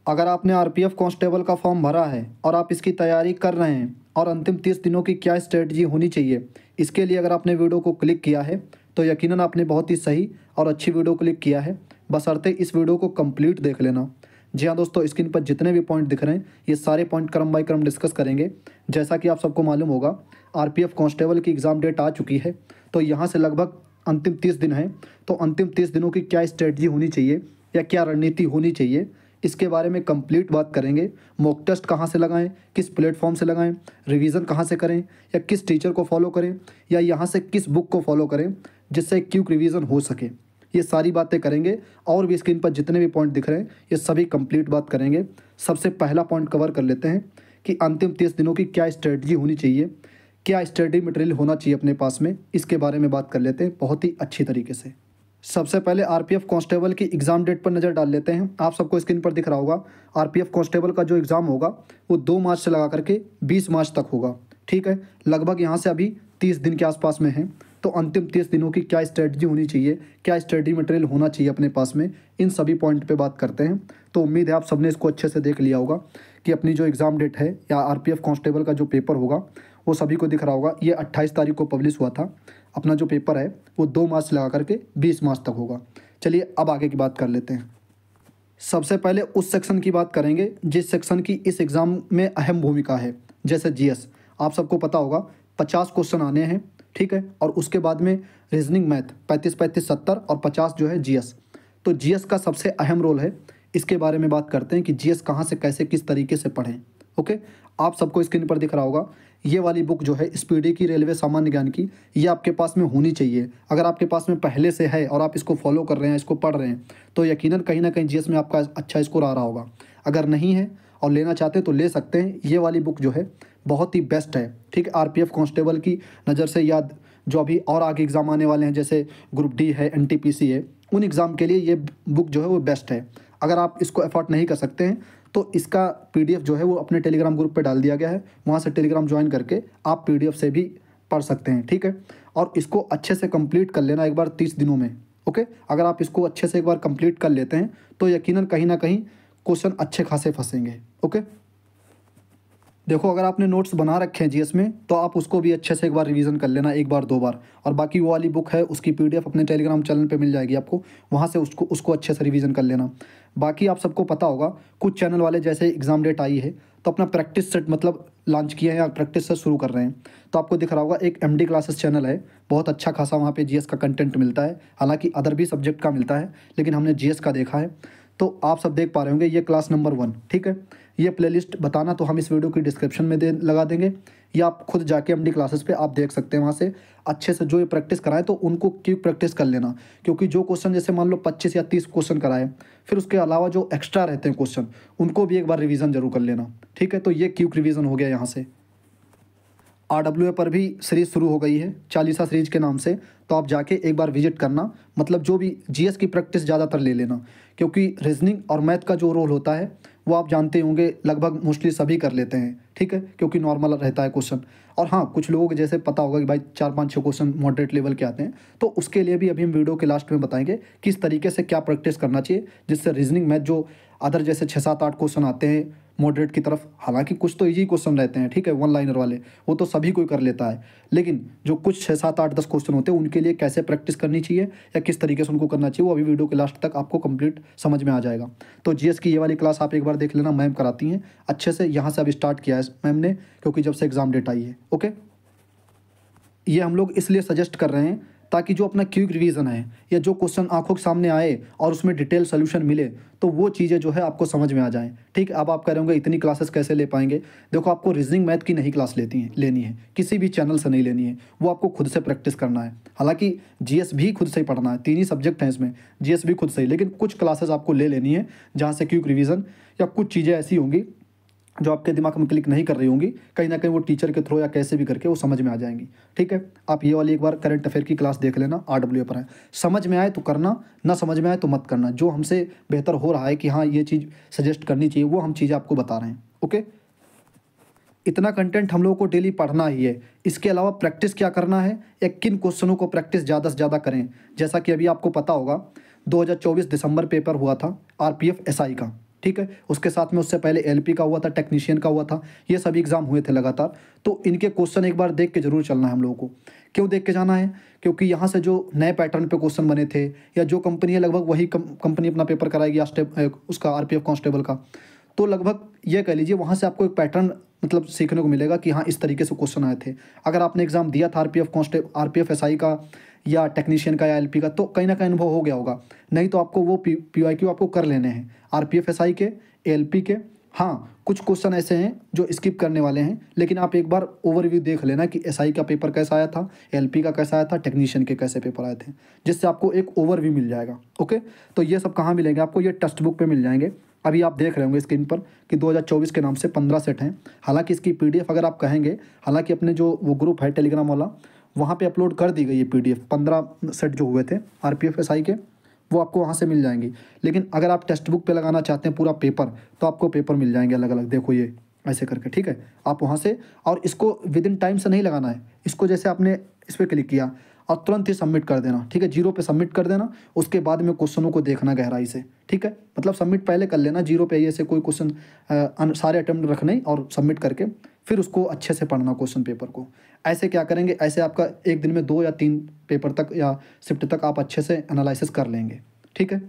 अगर आपने RPF constable का फॉर्म भरा है और आप इसकी तैयारी कर रहे हैं और अंतिम 30 दिनों की क्या स्ट्रेटजी होनी चाहिए, इसके लिए अगर आपने वीडियो को क्लिक किया है तो यकीनन आपने बहुत ही सही और अच्छी वीडियो क्लिक किया है। बशर्ते इस वीडियो को कंप्लीट देख लेना। जी हाँ दोस्तों, स्क्रीन पर जितने भी पॉइंट दिख रहे हैं ये सारे पॉइंट क्रम बाय क्रम डिस्कस करेंगे। जैसा कि आप सबको मालूम होगा, आरपीएफ कांस्टेबल की एग्ज़ाम डेट आ चुकी है, तो यहाँ से लगभग अंतिम 30 दिन है। तो अंतिम 30 दिनों की क्या स्ट्रेटजी होनी चाहिए या क्या रणनीति होनी चाहिए, इसके बारे में कंप्लीट बात करेंगे। मॉक टेस्ट कहाँ से लगाएं, किस प्लेटफॉर्म से लगाएं, रिवीजन कहाँ से करें या किस टीचर को फॉलो करें या यहाँ से किस बुक को फॉलो करें जिससे क्विक रिवीजन हो सके, ये सारी बातें करेंगे। और भी स्क्रीन पर जितने भी पॉइंट दिख रहे हैं ये सभी कंप्लीट बात करेंगे। सबसे पहला पॉइंट कवर कर लेते हैं कि अंतिम 30 दिनों की क्या स्ट्रेटजी होनी चाहिए, क्या स्टडी मटेरियल होना चाहिए अपने पास में, इसके बारे में बात कर लेते हैं बहुत ही अच्छी तरीके से। सबसे पहले आरपीएफ कांस्टेबल की एग्ज़ाम डेट पर नज़र डाल लेते हैं। आप सबको स्क्रीन पर दिख रहा होगा, आरपीएफ कांस्टेबल का जो एग्ज़ाम होगा वो 2 मार्च से लगा करके 20 मार्च तक होगा। ठीक है, लगभग यहाँ से अभी 30 दिन के आसपास में है। तो अंतिम 30 दिनों की क्या स्ट्रेटजी होनी चाहिए, क्या स्टडी मटेरियल होना चाहिए अपने पास में, इन सभी पॉइंट पे बात करते हैं। तो उम्मीद है आप सबने इसको अच्छे से देख लिया होगा कि अपनी जो एग्ज़ाम डेट है या आरपीएफ कांस्टेबल का जो पेपर होगा वो सभी को दिख रहा होगा। ये 28 तारीख को पब्लिश हुआ था। अपना जो पेपर है वो 2 मार्च से लगा करके 20 मार्च तक होगा। चलिए अब आगे की बात कर लेते हैं। सबसे पहले उस सेक्शन की बात करेंगे जिस सेक्शन की इस एग्ज़ाम में अहम भूमिका है। जैसे जीएस, आप सबको पता होगा 50 क्वेश्चन आने हैं। ठीक है, और उसके बाद में रीजनिंग मैथ 35-35 70 और 50 जो है जीएस। तो जीएस का सबसे अहम रोल है। इसके बारे में बात करते हैं कि जीएस कहाँ से कैसे किस तरीके से पढ़ें। ओके, आप सबको स्क्रीन पर दिख रहा होगा ये वाली बुक जो है स्पीडी की रेलवे सामान्य ज्ञान की, ये आपके पास में होनी चाहिए। अगर आपके पास में पहले से है और आप इसको फॉलो कर रहे हैं, इसको पढ़ रहे हैं, तो यकीनन कहीं ना कहीं जीएस में आपका अच्छा स्कोर आ रहा होगा। अगर नहीं है और लेना चाहते हैं तो ले सकते हैं। ये वाली बुक जो है बहुत ही बेस्ट है। ठीक है, आरपीएफ कांस्टेबल की नज़र से याद जो अभी और आगे एग्ज़ाम आने वाले हैं जैसे ग्रुप डी है, एनटीपीसी है, उन एग्ज़ाम के लिए ये बुक जो है वो बेस्ट है। अगर आप इसको अफोर्ड नहीं कर सकते हैं तो इसका पीडीएफ जो है वो अपने टेलीग्राम ग्रुप पे डाल दिया गया है, वहाँ से टेलीग्राम ज्वाइन करके आप पीडीएफ से भी पढ़ सकते हैं। ठीक है, और इसको अच्छे से कंप्लीट कर लेना एक बार 30 दिनों में। ओके, अगर आप इसको अच्छे से एक बार कंप्लीट कर लेते हैं तो यकीनन कहीं ना कहीं क्वेश्चन अच्छे खासे फंसेंगे। ओके, देखो अगर आपने नोट्स बना रखे हैं जीएस में तो आप उसको भी अच्छे से एक बार रिवीजन कर लेना, एक बार 2 बार। और बाकी वो वाली बुक है उसकी पीडीएफ अपने टेलीग्राम चैनल पे मिल जाएगी आपको, वहाँ से उसको अच्छे से रिवीजन कर लेना। बाकी आप सबको पता होगा कुछ चैनल वाले जैसे एग्ज़ाम डेट आई है तो अपना प्रैक्टिस सेट मतलब लॉन्च किए हैं या प्रैक्टिस सेट शुरू कर रहे हैं। तो आपको दिख रहा होगा एक एमडी क्लासेस चैनल है, बहुत अच्छा खासा वहाँ पे जीएस का कंटेंट मिलता है। हालांकि अदर भी सब्जेक्ट का मिलता है लेकिन हमने जीएस का देखा है। तो आप सब देख पा रहे होंगे ये क्लास नंबर 1। ठीक है, ये प्लेलिस्ट बताना तो हम इस वीडियो की डिस्क्रिप्शन में लगा देंगे, या आप खुद जाके एमडी क्लासेस पे आप देख सकते हैं। वहाँ से अच्छे से जो ये प्रैक्टिस कराएं तो उनको क्विक प्रैक्टिस कर लेना, क्योंकि जो क्वेश्चन जैसे मान लो 25 या 30 क्वेश्चन कराए, फिर उसके अलावा जो एक्स्ट्रा रहते हैं क्वेश्चन उनको भी एक बार रिवीजन जरूर कर लेना। ठीक है, तो ये क्विक रिवीजन हो गया। यहाँ से आरडब्ल्यूए पर भी सीरीज़ शुरू हो गई है चालीसा सीरीज के नाम से, तो आप जाके एक बार विजिट करना। मतलब जो भी जीएस की प्रैक्टिस ज़्यादातर ले लेना, क्योंकि रीजनिंग और मैथ का जो रोल होता है वो आप जानते होंगे लगभग मोस्टली सभी कर लेते हैं। ठीक है, क्योंकि नॉर्मल रहता है क्वेश्चन। और हाँ, कुछ लोगों को जैसे पता होगा कि भाई 4-5-6 क्वेश्चन मॉडरेट लेवल के आते हैं, तो उसके लिए भी अभी हम वीडियो के लास्ट में बताएंगे किस तरीके से क्या प्रैक्टिस करना चाहिए, जिससे रीजनिंग मैथ जो अदर जैसे 6-7-8 क्वेश्चन आते हैं मॉडरेट की तरफ, हालांकि कुछ तो इजी क्वेश्चन रहते हैं। ठीक है, 1 लाइनर वाले वो तो सभी कोई कर लेता है, लेकिन जो कुछ 6-7-8-10 क्वेश्चन होते हैं उनके लिए कैसे प्रैक्टिस करनी चाहिए या किस तरीके से उनको करना चाहिए वो अभी वीडियो के लास्ट तक आपको कंप्लीट समझ में आ जाएगा। तो जीएस की ये वाली क्लास आप एक बार देख लेना, मैम कराती हैं अच्छे से। यहाँ से अब स्टार्ट किया है मैम ने, क्योंकि जब से एग्ज़ाम डेट आई है। ओके, ये हम लोग इसलिए सजेस्ट कर रहे हैं ताकि जो अपना क्विक रिवीजन है या जो क्वेश्चन आंखों के सामने आए और उसमें डिटेल सोल्यूशन मिले तो वो चीज़ें जो है आपको समझ में आ जाएं। ठीक, अब आप कह रहे होंगे इतनी क्लासेस कैसे ले पाएंगे। देखो, आपको रीजनिंग मैथ की नहीं क्लास लेनी है, किसी भी चैनल से नहीं लेनी है, वो आपको खुद से प्रैक्टिस करना है। हालांकि जीएस भी खुद से ही पढ़ना है, 3 ही सब्जेक्ट हैं इसमें, जीएस भी खुद से ही, लेकिन कुछ क्लासेस आपको ले लेनी है जहाँ से क्विक रिवीजन या कुछ चीज़ें ऐसी होंगी जो आपके दिमाग में क्लिक नहीं कर रही होंगी, कहीं ना कहीं वो टीचर के थ्रू या कैसे भी करके वो समझ में आ जाएंगी। ठीक है, आप ये वाली एक बार करंट अफेयर की क्लास देख लेना, आरडब्ल्यूए पर है। समझ में आए तो करना, ना समझ में आए तो मत करना। जो हमसे बेहतर हो रहा है कि हाँ ये चीज़ सजेस्ट करनी चाहिए वो हम चीज़ें आपको बता रहे हैं। ओके, इतना कंटेंट हम लोगों को डेली पढ़ना ही है। इसके अलावा प्रैक्टिस क्या करना है या किन क्वेश्चनों को प्रैक्टिस ज़्यादा से ज़्यादा करें। जैसा कि अभी आपको पता होगा 2024 दिसंबर पेपर हुआ था आरपीएफ एसआई का। ठीक है। उसके साथ में उससे पहले एलपी का हुआ था, टेक्नीशियन का हुआ था, ये सभी एग्ज़ाम हुए थे लगातार। तो इनके क्वेश्चन एक बार देख के ज़रूर चलना है हम लोगों को। क्यों देख के जाना है? क्योंकि यहाँ से जो नए पैटर्न पे क्वेश्चन बने थे या जो कंपनी है लगभग वही कंपनी अपना पेपर कराएगी उसका आरपीएफ कांस्टेबल का। तो लगभग ये कह लीजिए वहाँ से आपको एक पैटर्न मतलब सीखने को मिलेगा कि हाँ इस तरीके से क्वेश्चन आए थे। अगर आपने एग्ज़ाम दिया था आरपीएफ एसआई का या टेक्नीशियन का या एलपी का, तो कहीं ना कहीं अनुभव हो गया होगा। नहीं तो आपको वो पीवाईक्यू आपको कर लेने हैं आरपीएफ एसआई के, एलपी के। हाँ, कुछ क्वेश्चन ऐसे हैं जो स्किप करने वाले हैं, लेकिन आप एक बार ओवरव्यू देख लेना कि एसआई का पेपर कैसा आया था, एलपी का कैसा आया था, टेक्नीशियन के कैसे पेपर आए थे, जिससे आपको एक ओवरव्यू मिल जाएगा। ओके, तो ये सब कहाँ मिलेंगे आपको? ये टेक्स्ट बुक पे मिल जाएंगे। अभी आप देख रहे होंगे स्क्रीन पर कि 2024 के नाम से 15 सेट हैं। हालांकि इसकी पीडीएफ अगर आप कहेंगे, हालांकि अपने जो वो ग्रुप है टेलीग्राम वाला, वहाँ पे अपलोड कर दी गई है पीडीएफ। 15 सेट जो हुए थे आरपीएफ एसआई के, वो आपको वहाँ से मिल जाएंगी। लेकिन अगर आप टेक्स्ट बुक पे लगाना चाहते हैं पूरा पेपर, तो आपको पेपर मिल जाएंगे अलग अलग। देखो ये ऐसे करके, ठीक है। आप वहाँ से, और इसको विद इन टाइम से नहीं लगाना है। इसको जैसे आपने इस पर क्लिक किया और तुरंत ही सबमिट कर देना, ठीक है। 0 पे सबमिट कर देना। उसके बाद में क्वेश्चनों को देखना गहराई से, ठीक है। मतलब सबमिट पहले कर लेना, 0 पे ऐसे कोई क्वेश्चन सारे अटेम्प्ट रखने और सबमिट करके फिर उसको अच्छे से पढ़ना क्वेश्चन पेपर को। ऐसे क्या करेंगे, ऐसे आपका एक दिन में 2 या 3 पेपर तक या शिफ्ट तक आप अच्छे से एनालिसिस कर लेंगे, ठीक है।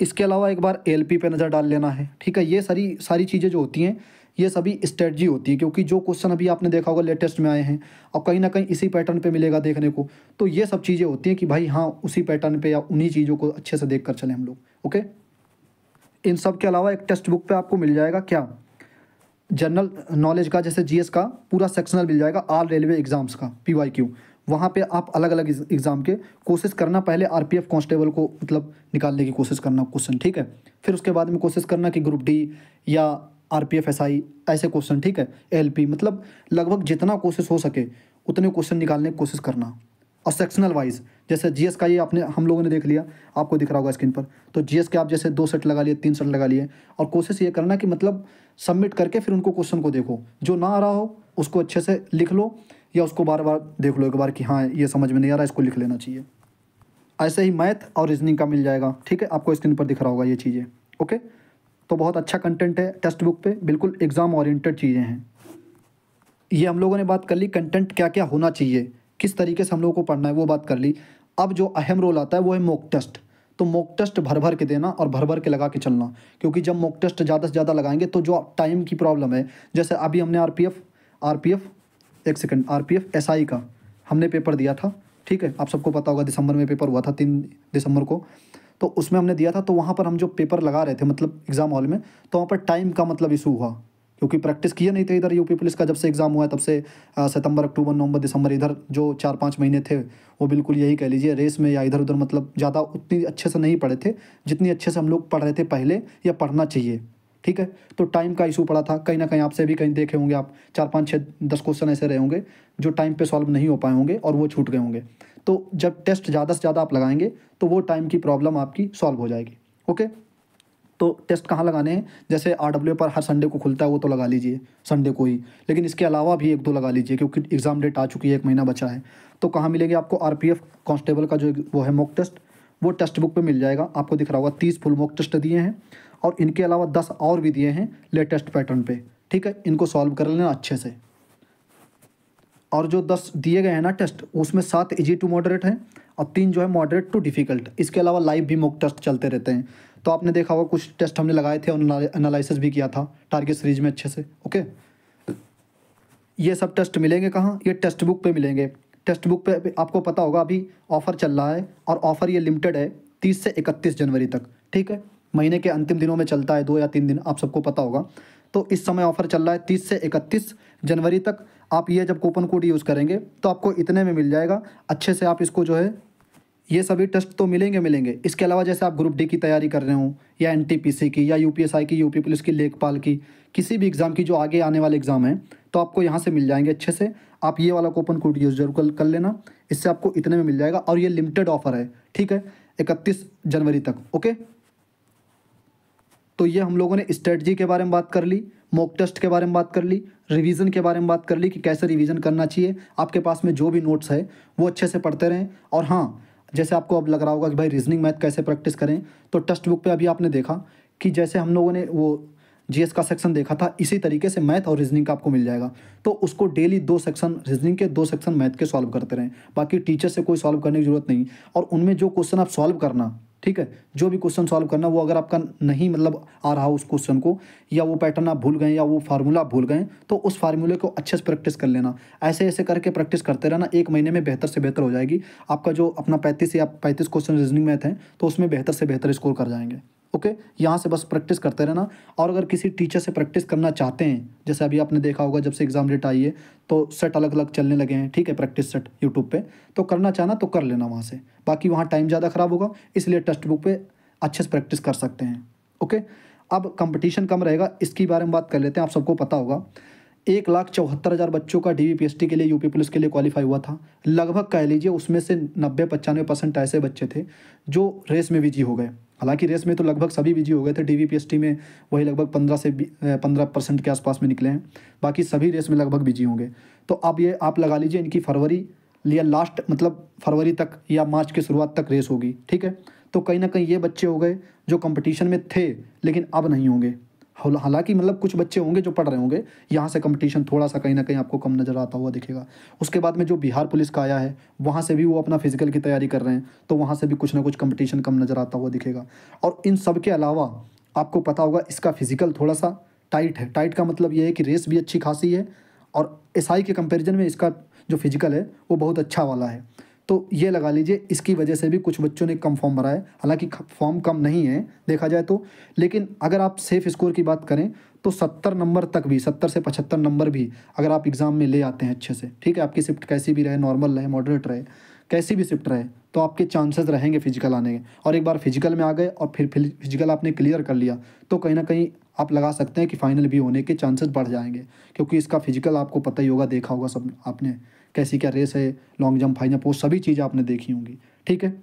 इसके अलावा एक बार एलपी पे नज़र डाल लेना है, ठीक है। ये सारी चीज़ें जो होती हैं ये सभी स्ट्रेटजी होती है, क्योंकि जो क्वेश्चन अभी आपने देखा होगा लेटेस्ट में आए हैं और कहीं ना कहीं इसी पैटर्न पे मिलेगा देखने को। तो ये सब चीज़ें होती हैं कि भाई हाँ उसी पैटर्न पे या उन्हीं चीज़ों को अच्छे से देख कर चलें हम लोग। ओके, इन सब के अलावा एक टेक्स्ट बुक पे आपको मिल जाएगा क्या, जनरल नॉलेज का, जैसे जीएस का पूरा सेक्शनल मिल जाएगा, ऑल रेलवे एग्जाम्स का पीवाईक्यू। वहाँ पे आप अलग अलग एग्ज़ाम के कोशिश करना, पहले आरपीएफ कांस्टेबल को मतलब निकालने की कोशिश करना क्वेश्चन, ठीक है। फिर उसके बाद में कोशिश करना कि ग्रुप डी या आरपीएफ एसआई ऐसे क्वेश्चन, ठीक है। एलपी, मतलब लगभग जितना कोशिश हो सके उतने क्वेश्चन निकालने की कोशिश करना। और सेक्शनल वाइज, जैसे जीएस का ये आपने हम लोगों ने देख लिया, आपको दिख रहा होगा स्क्रीन पर। तो जीएस के आप जैसे 2 सेट लगा लिए, 3 सेट लगा लिए, और कोशिश ये करना कि मतलब सबमिट करके फिर उनको क्वेश्चन को देखो। जो ना आ रहा हो उसको अच्छे से लिख लो या उसको बार बार देख लो एक बार कि हाँ ये समझ में नहीं आ रहा, इसको लिख लेना चाहिए। ऐसे ही मैथ और रीजनिंग का मिल जाएगा, ठीक है। आपको स्क्रीन पर दिख रहा होगा ये चीज़ें। ओके, तो बहुत अच्छा कंटेंट है टेक्स्ट बुक पे, बिल्कुल एग्ज़ाम ओरिएंटेड चीज़ें हैं। ये हम लोगों ने बात कर ली कंटेंट क्या क्या होना चाहिए, किस तरीके से हम लोगों को पढ़ना है, वो बात कर ली। अब जो अहम रोल आता है वो है मॉक टेस्ट। तो मॉक टेस्ट भर भर के देना और भर भर के लगा के चलना, क्योंकि जब मॉक टेस्ट ज़्यादा से ज़्यादा लगाएंगे तो जो टाइम की प्रॉब्लम है, जैसे अभी हमने आरपीएफ एसआई का हमने पेपर दिया था, ठीक है। आप सबको पता होगा दिसंबर में पेपर हुआ था, 3 दिसंबर को। तो उसमें हमने दिया था, तो वहाँ पर हम जो पेपर लगा रहे थे मतलब एग्ज़ाम हॉल में, तो वहाँ पर टाइम का मतलब इशू हुआ, क्योंकि प्रैक्टिस किए नहीं थे। इधर यूपी पुलिस का जब से एग्ज़ाम हुआ है तब से सितंबर, अक्टूबर, नवंबर, दिसंबर, इधर जो 4-5 महीने थे वो बिल्कुल यही कह लीजिए रेस में या इधर उधर, मतलब ज़्यादा उतनी अच्छे से नहीं पढ़े थे जितनी अच्छे से हम लोग पढ़ रहे थे पहले या पढ़ना चाहिए, ठीक है। तो टाइम का इशू पड़ा था। कहीं ना कहीं आपसे भी कहीं देखे होंगे आप, 4-5-6-10 क्वेश्चन ऐसे रहे होंगे जो टाइम पे सॉल्व नहीं हो पाए होंगे और वो छूट गए होंगे। तो जब टेस्ट ज़्यादा से ज़्यादा आप लगाएंगे तो वो टाइम की प्रॉब्लम आपकी सॉल्व हो जाएगी। ओके, तो टेस्ट कहाँ लगाने हैं, जैसे आरडब्ल्यू पर हर संडे को खुलता है वो तो लगा लीजिए संडे को ही, लेकिन इसके अलावा भी 1-2 लगा लीजिए, क्योंकि एग्ज़ाम डेट आ चुकी है, 1 महीना बचा है। तो कहाँ मिलेंगे आपको, आरपीएफ कांस्टेबल का जो वो है मॉक टेस्ट, वो टेक्स्ट बुक पे मिल जाएगा। आपको दिख रहा होगा 30 फुल मॉक टेस्ट दिए हैं और इनके अलावा 10 और भी दिए हैं लेटेस्ट पैटर्न पे, ठीक है। इनको सॉल्व कर लेना अच्छे से। और जो 10 दिए गए हैं ना टेस्ट, उसमें 7 इजी टू मॉडरेट हैं और 3 जो है मॉडरेट टू डिफ़िकल्ट। इसके अलावा लाइव भी मॉक टेस्ट चलते रहते हैं। तो आपने देखा होगा कुछ टेस्ट हमने लगाए थे और एनालिसिस भी किया था टारगेट सीरीज में अच्छे से। ओके, ये सब टेस्ट मिलेंगे कहाँ, ये टेक्स्ट बुक पे मिलेंगे। टेक्स्ट बुक पे आपको पता होगा अभी ऑफ़र चल रहा है, और ऑफ़र ये लिमिटेड है 30 से 31 जनवरी तक, ठीक है। महीने के अंतिम दिनों में चलता है, 2 या 3 दिन, आप सबको पता होगा। तो इस समय ऑफ़र चल रहा है 30 से 31 जनवरी तक। आप ये जब कूपन कोड यूज़ करेंगे तो आपको इतने में मिल जाएगा। अच्छे से आप इसको जो है, ये सभी टेस्ट तो मिलेंगे। इसके अलावा जैसे आप ग्रुप डी की तैयारी कर रहे हो या एनटीपीसी की या यूपीएसआई की, यूपी पुलिस की, लेखपाल की, किसी भी एग्ज़ाम की जो आगे आने वाले एग्ज़ाम हैं, तो आपको यहाँ से मिल जाएंगे अच्छे से। आप ये वाला कूपन कोड यूज़ जरूर कर लेना, इससे आपको इतने में मिल जाएगा। और ये लिमिटेड ऑफ़र है, ठीक है, 31 जनवरी तक। ओके, तो ये हम लोगों ने स्ट्रेटजी के बारे में बात कर ली, मॉक टेस्ट के बारे में बात कर ली, रिवीजन के बारे में बात कर ली कि कैसे रिवीजन करना चाहिए। आपके पास में जो भी नोट्स है वो अच्छे से पढ़ते रहें। और हाँ, जैसे आपको अब लग रहा होगा कि भाई रीजनिंग मैथ कैसे प्रैक्टिस करें, तो टेक्स्ट बुक पे अभी आपने देखा कि जैसे हम लोगों ने वो जीएस का सेक्शन देखा था, इसी तरीके से मैथ और रीजनिंग का आपको मिल जाएगा। तो उसको डेली 2 सेक्शन रीजनिंग के, 2 सेक्शन मैथ के सॉल्व करते रहें। बाकी टीचर से कोई सॉल्व करने की ज़रूरत नहीं। और उनमें जो क्वेश्चन आप सॉल्व करना, ठीक है, जो भी क्वेश्चन सॉल्व करना, वो अगर आपका नहीं मतलब आ रहा उस क्वेश्चन को, या वो पैटर्न आप भूल गए, या वो फार्मूला आप भूल गए, तो उस फार्मूले को अच्छे से प्रैक्टिस कर लेना। ऐसे ऐसे करके प्रैक्टिस करते रहना, 1 महीने में बेहतर से बेहतर हो जाएगी। आपका जो अपना 35 क्वेश्चन रीजनिंग मैथ है, तो उसमें बेहतर से बेहतर स्कोर कर जाएंगे। ओके, यहाँ से बस प्रैक्टिस करते रहना। और अगर किसी टीचर से प्रैक्टिस करना चाहते हैं, जैसे अभी आपने देखा होगा जब से एग्ज़ाम डेट आई है, तो सेट अलग अलग चलने लगे हैं, ठीक है, प्रैक्टिस सेट यूट्यूब पे, तो करना चाहना तो कर लेना वहाँ से। बाकी वहाँ टाइम ज़्यादा ख़राब होगा, इसलिए टेक्स्ट बुक पे अच्छे से प्रैक्टिस कर सकते हैं। ओके, अब कंपटीशन कम रहेगा, इसकी बारे में बात कर लेते हैं। आप सबको पता होगा 1,74,000 बच्चों का डीवीपीएसटी के लिए, यूपी पुलिस के लिए क्वालिफाई हुआ था। लगभग कह लीजिए उसमें से 90-95% ऐसे बच्चे थे जो रेस में बिजी हो गए। हालांकि रेस में तो लगभग सभी बिजी हो गए थे, डीवीपीएसटी में वही लगभग 15% के आसपास में निकले हैं, बाकी सभी रेस में लगभग बिजी होंगे। तो अब ये आप लगा लीजिए इनकी फरवरी या लास्ट मतलब फरवरी तक या मार्च की शुरुआत तक रेस होगी, ठीक है। तो कहीं ना कहीं ये बच्चे हो गए जो कंपटीशन में थे लेकिन अब नहीं होंगे। हालांकि मतलब कुछ बच्चे होंगे जो पढ़ रहे होंगे, यहाँ से कंपटीशन थोड़ा सा कहीं ना कहीं आपको कम नज़र आता हुआ दिखेगा। उसके बाद में जो बिहार पुलिस का आया है, वहाँ से भी वो अपना फिजिकल की तैयारी कर रहे हैं, तो वहाँ से भी कुछ ना कुछ कंपटीशन कम नज़र आता हुआ दिखेगा। और इन सब के अलावा आपको पता होगा इसका फिजिकल थोड़ा सा टाइट है। टाइट का मतलब ये है कि रेस भी अच्छी खासी है, और एसआई के कंपेरिजन में इसका जो फिजिकल है वो बहुत अच्छा वाला है। तो ये लगा लीजिए इसकी वजह से भी कुछ बच्चों ने कम फॉर्म भरा है। हालांकि फॉर्म कम नहीं है देखा जाए तो, लेकिन अगर आप सेफ स्कोर की बात करें तो 70 नंबर तक भी, 70 से 75 नंबर भी अगर आप एग्ज़ाम में ले आते हैं अच्छे से, ठीक है, आपकी शिफ्ट कैसी भी रहे, नॉर्मल रहे, मॉडरेट रहे, कैसी भी शिफ्ट रहे, तो आपके चांसेस रहेंगे फिजिकल आने के। और एक बार फिजिकल में आ गए और फिर फिजिकल आपने क्लियर कर लिया, तो कहीं ना कहीं आप लगा सकते हैं कि फाइनल भी होने के चांसेस बढ़ जाएंगे। क्योंकि इसका फिजिकल आपको पता ही होगा, देखा होगा सब आपने, कैसी क्या रेस है, लॉन्ग जंप, हाई जंप, वो सभी चीज़ें आपने देखी होंगी, ठीक है।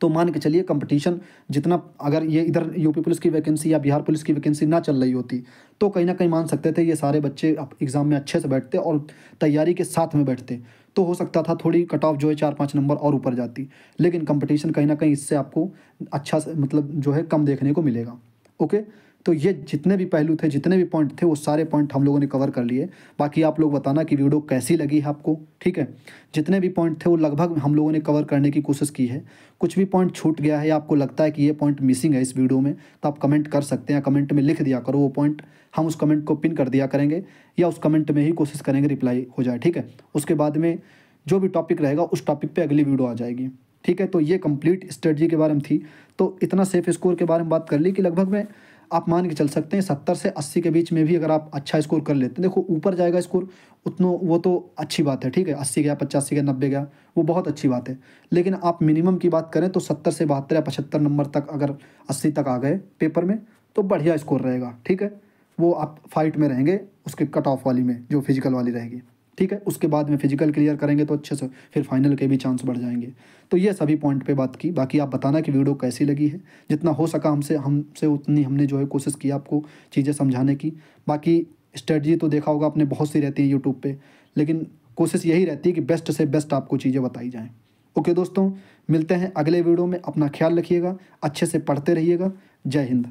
तो मान के चलिए कंपटीशन जितना, अगर ये इधर यूपी पुलिस की वैकेंसी या बिहार पुलिस की वैकेंसी ना चल रही होती, तो कहीं ना कहीं मान सकते थे ये सारे बच्चे एग्ज़ाम में अच्छे से बैठते और तैयारी के साथ में बैठते, तो हो सकता था थोड़ी कट ऑफ जो है 4-5 नंबर और ऊपर जाती। लेकिन कंपटीशन कहीं ना कहीं इससे आपको अच्छा मतलब जो है कम देखने को मिलेगा। ओके, तो ये जितने भी पहलू थे, जितने भी पॉइंट थे, वो सारे पॉइंट हम लोगों ने कवर कर लिए। बाकी आप लोग बताना कि वीडियो कैसी लगी है आपको, ठीक है। जितने भी पॉइंट थे वो लगभग हम लोगों ने कवर करने की कोशिश की है। कुछ भी पॉइंट छूट गया है या आपको लगता है कि ये पॉइंट मिसिंग है इस वीडियो में, तो आप कमेंट कर सकते हैं, कमेंट में लिख दिया करो वो पॉइंट, हम उस कमेंट को पिन कर दिया करेंगे, या उस कमेंट में ही कोशिश करेंगे रिप्लाई हो जाए, ठीक है। उसके बाद में जो भी टॉपिक रहेगा उस टॉपिक पे अगली वीडियो आ जाएगी, ठीक है। तो ये कंप्लीट स्ट्रेटजी के बारे में थी। तो इतना सेफ स्कोर के बारे में बात कर ली कि लगभग में आप मान के चल सकते हैं 70 से 80 के बीच में भी अगर आप अच्छा स्कोर कर लेते हैं, देखो ऊपर जाएगा स्कोर उतना, वो तो अच्छी बात है, ठीक है, 80 गया, 85 गया, 90 गया, वो बहुत अच्छी बात है। लेकिन आप मिनिमम की बात करें तो 70 से 72 या 75 नंबर तक अगर 80 तक आ गए पेपर में, तो बढ़िया स्कोर रहेगा, ठीक है। वो आप फाइट में रहेंगे उसके कट ऑफ वाली में, जो फिजिकल वाली रहेगी, ठीक है। उसके बाद में फिजिकल क्लियर करेंगे तो अच्छे से फिर फाइनल के भी चांस बढ़ जाएंगे। तो ये सभी पॉइंट पे बात की। बाकी आप बताना कि वीडियो कैसी लगी है, जितना हो सका हमसे उतनी हमने जो है कोशिश की आपको चीज़ें समझाने की। बाकी स्ट्रेटजी तो देखा होगा आपने, बहुत सी रहती है यूट्यूब पे, लेकिन कोशिश यही रहती है कि बेस्ट से बेस्ट आपको चीज़ें बताई जाएँ। ओके दोस्तों, मिलते हैं अगले वीडियो में, अपना ख्याल रखिएगा, अच्छे से पढ़ते रहिएगा। जय हिंद।